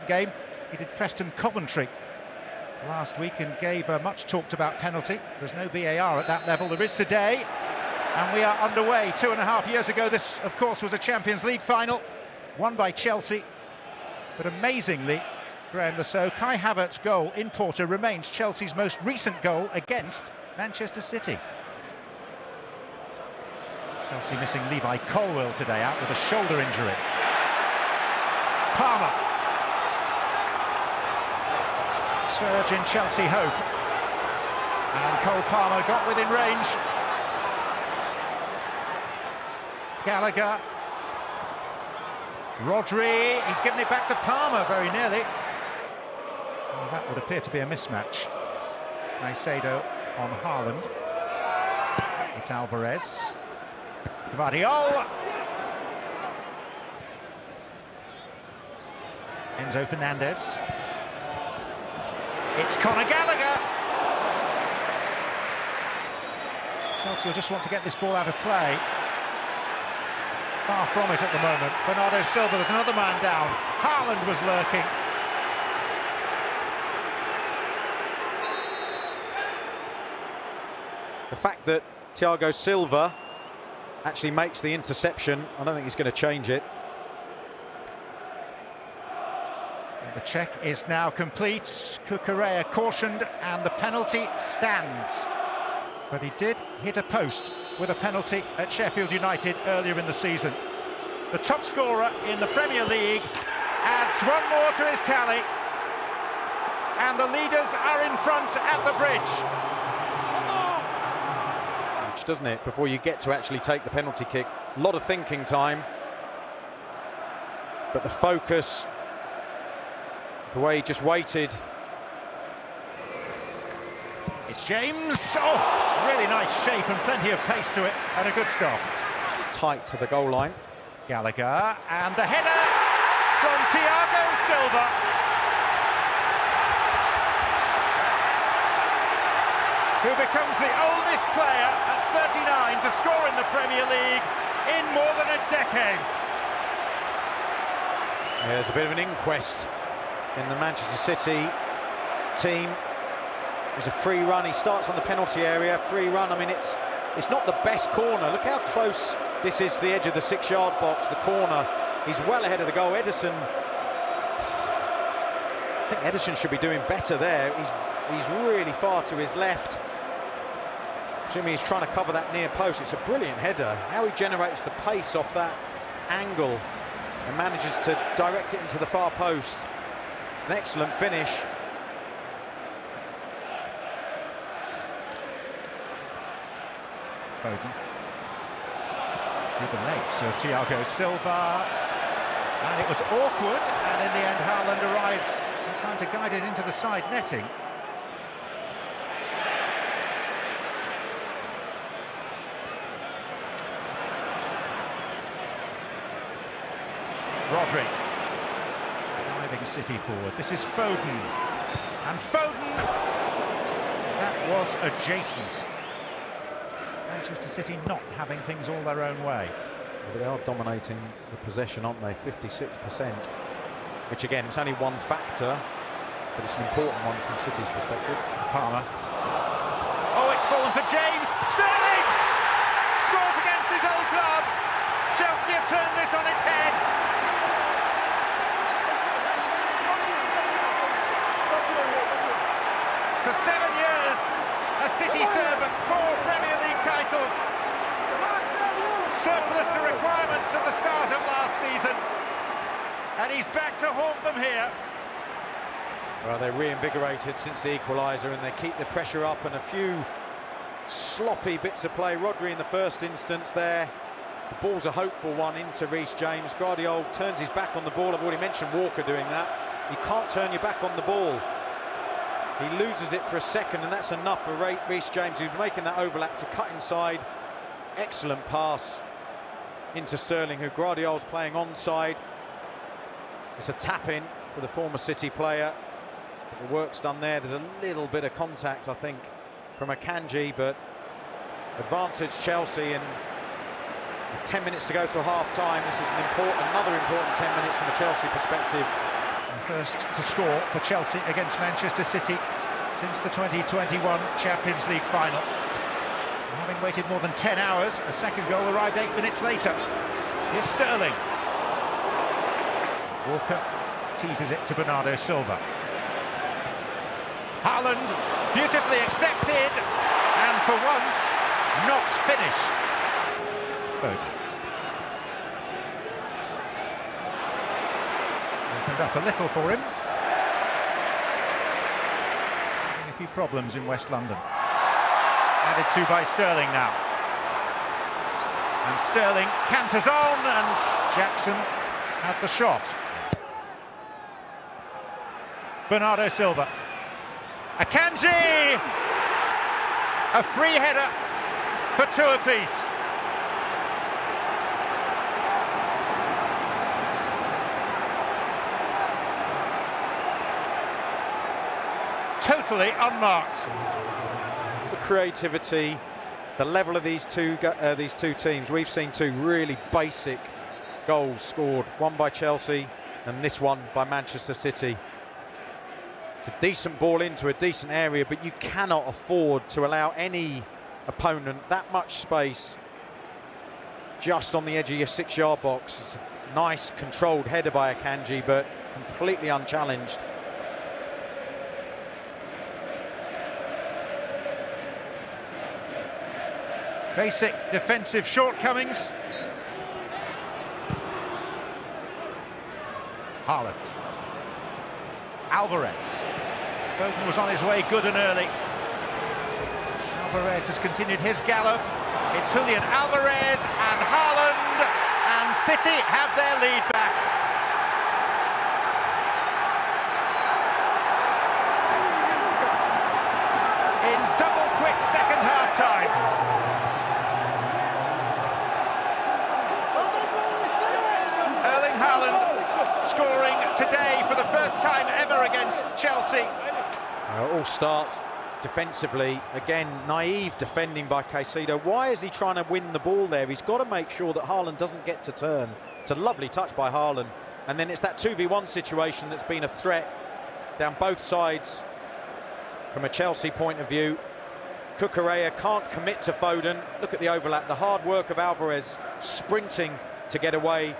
game. He did Preston Coventry last week and gave a much talked about penalty. There's no VAR at that level. There is today, and we are underway. 2.5 years ago, this of course was a Champions League final, won by Chelsea, but amazingly, Graham Lasso, Kai Havertz's goal in Porto remains Chelsea's most recent goal against Manchester City. Chelsea missing Levi Colwill today, out with a shoulder injury. Palmer. Surge in Chelsea hope. And Cole Palmer got within range. Gallagher. Rodri, he's given it back to Palmer very nearly. Well, that would appear to be a mismatch. Caicedo on Haaland. It's Alvarez. Gvardiol. Enzo Fernandez. It's Conor Gallagher. Chelsea will just want to get this ball out of play. Far from it at the moment. Bernardo Silva, there's another man down. Haaland was lurking. The fact that Thiago Silva actually makes the interception, I don't think he's going to change it. The check is now complete. Cucurella cautioned and the penalty stands. But he did hit a post with a penalty at Sheffield United earlier in the season. The top scorer in the Premier League adds one more to his tally. And the leaders are in front at the bridge. Doesn't it, before you get to actually take the penalty kick? A lot of thinking time. But the focus, the way he just waited. It's James. Oh, really nice shape and plenty of pace to it, and a good stop. Tight to the goal line. Gallagher, and the header from Thiago Silva. Who becomes the oldest player at 39 to score in the Premier League in more than a decade. Yeah, there's a bit of an inquest in the Manchester City team. There's a free run. He starts on the penalty area. Free run. I mean, it's not the best corner. Look how close this is to the edge of the 6-yard box. The corner. He's well ahead of the goal. Ederson. I think Ederson should be doing better there. He's really far to his left. Jimmy is trying to cover that near post. It's a brilliant header. How he generates the pace off that angle and manages to direct it into the far post. It's an excellent finish. Foden. Through the legs of Thiago Silva. And it was awkward, and in the end Haaland arrived and trying to guide it into the side netting. Rodri, driving City forward. This is Foden, and Foden, that was adjacent. Manchester City not having things all their own way. But they are dominating the possession, aren't they? 56%, which again, it's only one factor, but it's an important one from City's perspective. Palmer. Oh, it's fallen for James. Sterling scores against his old club. Chelsea have turned this on its head. For 7 years, a City servant, 4 Premier League titles, surplus to requirements at the start of last season, and he's back to haunt them here. Well, they're reinvigorated since the equaliser, and they keep the pressure up, and a few sloppy bits of play. Rodri in the first instance there. The ball's a hopeful one into Reece James. Gvardiol turns his back on the ball. I've already mentioned Walker doing that. You can't turn your back on the ball. He loses it for a second, and that's enough for Reece James, who's making that overlap, to cut inside. Excellent pass into Sterling, who Gvardiol's playing onside. It's a tap-in for the former City player. But the work's done there. There's a little bit of contact, I think, from Akanji, but advantage Chelsea, and 10 minutes to go to half-time. This is another important 10 minutes from a Chelsea perspective. First to score for Chelsea against Manchester City since the 2021 Champions League final. Having waited more than 10 hours, a second goal arrived 8 minutes later. Here's Sterling. Walker teases it to Bernardo Silva. Haaland, beautifully accepted, and for once, not finished. Foden. Opened up a little for him. Having a few problems in West London. Added to by Sterling now. And Sterling canters on, and Jackson had the shot. Bernardo Silva. Akanji! A free header for two apiece. Totally unmarked. The creativity, the level of these two teams. We've seen two really basic goals scored, one by Chelsea and this one by Manchester City. It's a decent ball into a decent area, but you cannot afford to allow any opponent that much space just on the edge of your 6-yard box. It's a nice controlled header by Akanji, but completely unchallenged. Basic defensive shortcomings. Haaland. Alvarez. Foden was on his way good and early. Alvarez has continued his gallop. It's Julian Alvarez and Haaland, and City have their lead back. In double quick second half time. Erling Haaland scoring today for the first time ever against Chelsea. It all starts defensively. Again, naive defending by Caicedo. Why is he trying to win the ball there? He's got to make sure that Haaland doesn't get to turn. It's a lovely touch by Haaland. And then it's that 2v1 situation that's been a threat down both sides from a Chelsea point of view. Cucurella can't commit to Foden. Look at the overlap, the hard work of Alvarez sprinting to get away.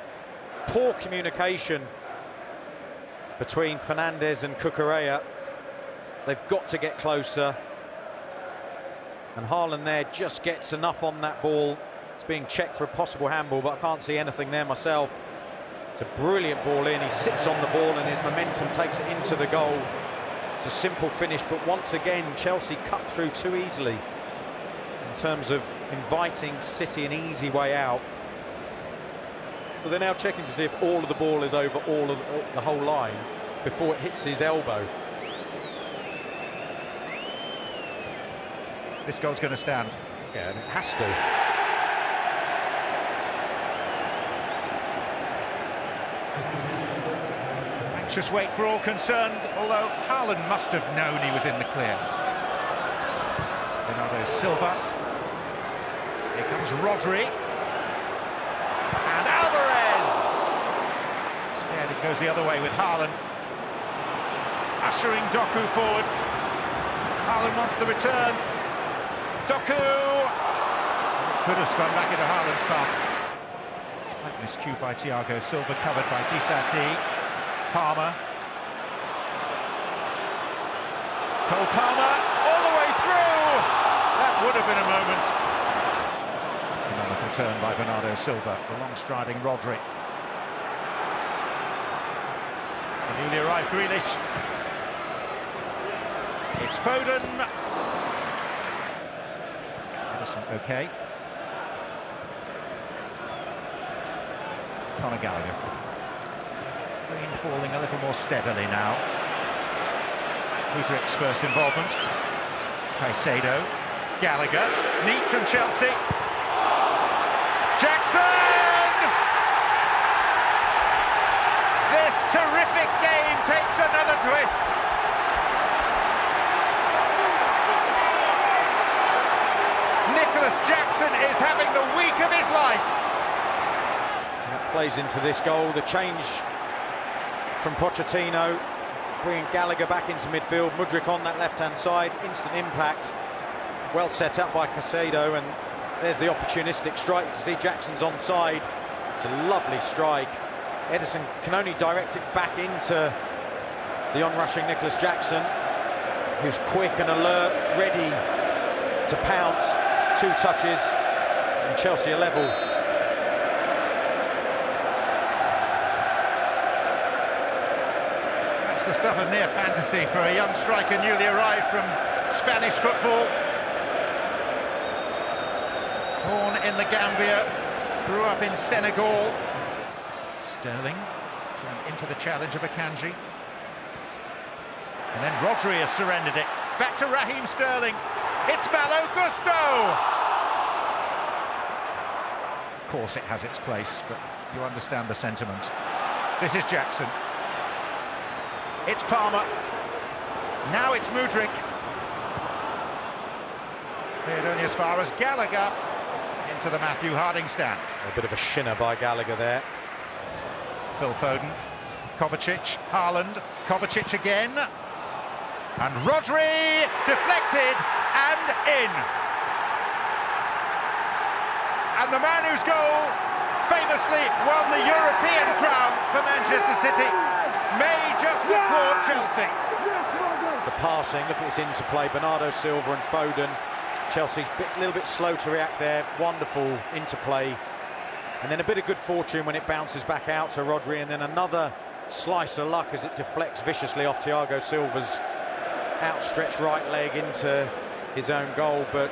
Poor communication between Fernandes and Cucurella. They've got to get closer. And Haaland there just gets enough on that ball. It's being checked for a possible handball, but I can't see anything there myself. It's a brilliant ball in. He sits on the ball and his momentum takes it into the goal. It's a simple finish, but once again, Chelsea cut through too easily in terms of inviting City an easy way out. So they're now checking to see if all of the ball is over the whole line before it hits his elbow. This goal's going to stand. Yeah, and it has to. Anxious wait for all concerned, although Haaland must have known he was in the clear. Bernardo Silva. Here comes Rodri. And Alvarez! Scared it goes the other way with Haaland. Ushering Doku forward. Haaland wants the return. Doku! Could have spun back into Haaland's path. Slight miscue by Thiago Silva, covered by Disasi. Palmer. Cole Palmer, all the way through! That would have been a moment. Another return by Bernardo Silva, the long-striding Rodri. The newly arrived Grealish. It's Foden. Edison, okay. Conor Gallagher. Green falling a little more steadily now. Mudrik's first involvement. Caicedo. Gallagher. Neat from Chelsea. Jackson! This terrific game takes another twist. Nicholas Jackson is having the week of his life. That plays into this goal. The change from Pochettino, bringing Gallagher back into midfield. Mudryk on that left-hand side, instant impact. Well set up by Caicedo, and there's the opportunistic strike to see Jackson's onside. It's a lovely strike. Ederson can only direct it back into the on-rushing Nicholas Jackson, who's quick and alert, ready to pounce. 2 touches, and Chelsea are level. That's the stuff of near fantasy for a young striker newly arrived from Spanish football. Born in the Gambia, grew up in Senegal. Sterling turned into the challenge of Akanji. And then Rodri has surrendered it. Back to Raheem Sterling. It's Malo Gusto! Of course it has its place, but you understand the sentiment. This is Jackson. It's Palmer. Now it's Mudryk. Cleared only as far as Gallagher into the Matthew Harding stand. A bit of a shinner by Gallagher there. Phil Foden, Kovacic, Haaland, Kovacic again. And Rodri deflected and in. And the man whose goal famously won the European crown for Manchester City may just have caught Chelsea. The passing, look at this interplay, Bernardo Silva and Foden. Chelsea's a little bit slow to react there, wonderful interplay. And then a bit of good fortune when it bounces back out to Rodri, and then another slice of luck as it deflects viciously off Thiago Silva's outstretched right leg into his own goal. But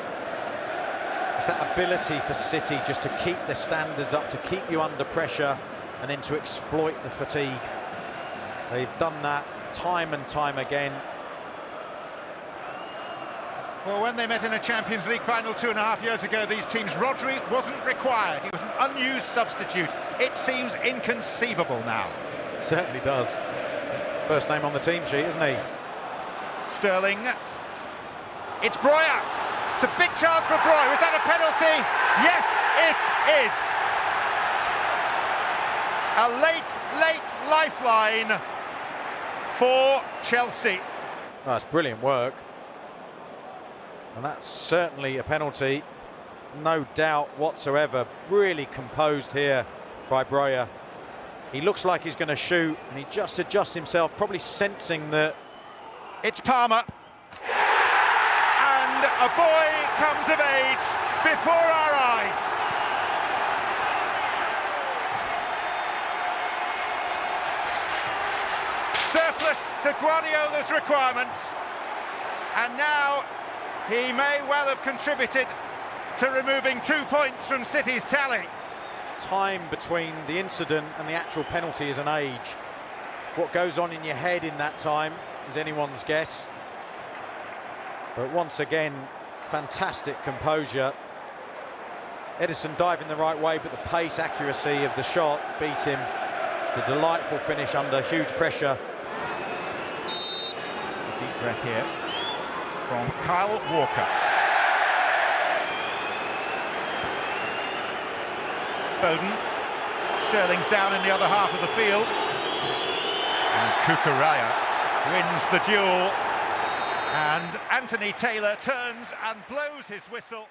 it's that ability for City just to keep the standards up, to keep you under pressure, and then to exploit the fatigue. They've done that time and time again. Well, when they met in a Champions League final 2.5 years ago, these teams, Rodri wasn't required. He was an unused substitute. It seems inconceivable now. It certainly does. First name on the team sheet, isn't he? Sterling. It's Broja. It's a big chance for Broja. Was that a penalty? Yes, it is. A late lifeline for Chelsea. Oh, that's brilliant work. And that's certainly a penalty, no doubt whatsoever. Really composed here by Broja. He looks like he's going to shoot, and he just adjusts himself, probably sensing that. It's Palmer. And a boy comes of age before our eyes. Surplus to Guardiola's requirements. And now he may well have contributed to removing 2 points from City's tally. Time between the incident and the actual penalty is an age. What goes on in your head in that time is anyone's guess. But once again, fantastic composure. Ederson diving the right way, but the pace, accuracy of the shot beat him. It's a delightful finish under huge pressure. A deep breath here from Kyle Walker. Foden. Sterling's down in the other half of the field. And Cucurella wins the duel. And Anthony Taylor turns and blows his whistle.